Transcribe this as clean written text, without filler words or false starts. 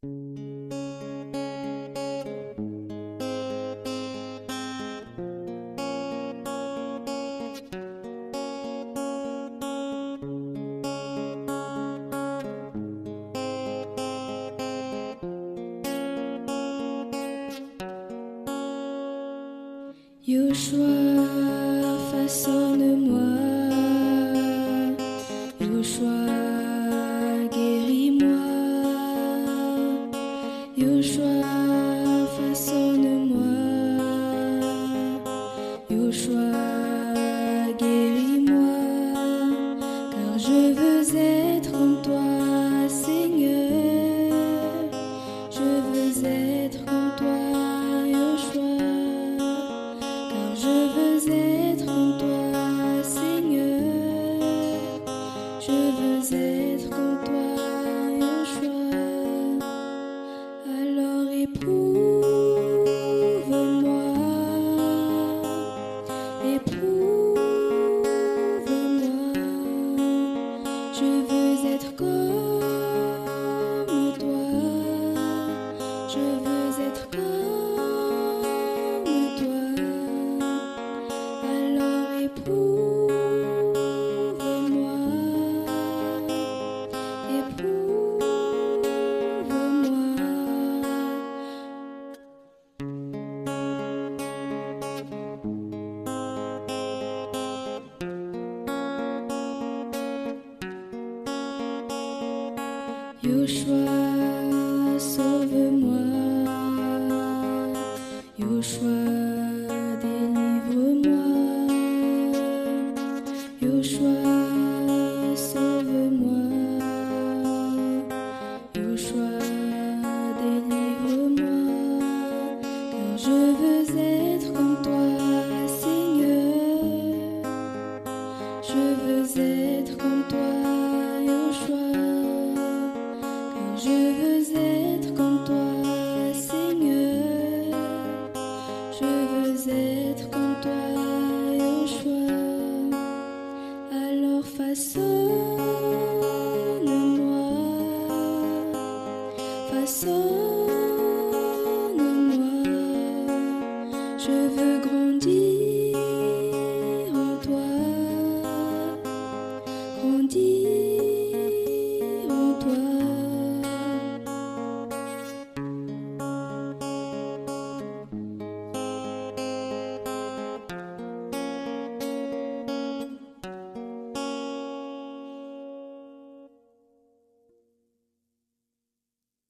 Yoshua, façonne-moi. Yoshua, guéris-moi. Yoshua, façonne-moi. Yoshua, guéris-moi. Car je veux être comme toi, Seigneur. Je veux être comme toi, Yoshua. Car je veux être comme toi, Seigneur. Je veux être comme toi, Yoshua. Alors éprouve-moi, éprouve-moi. Je veux être comme toi. Je veux être comme toi. Alors éprouve-moi, éprouve-moi. Yoshua, sauve-moi. Yoshua, délivre-moi. Yoshua, sauve-moi. Yoshua, délivre-moi. Car je veux être comme toi, Seigneur. Je veux être comme toi, Yoshua. Car je veux être comme toi, Seigneur. Je veux être comme toi, Yoshua. Alors façonne-moi, façonne-moi.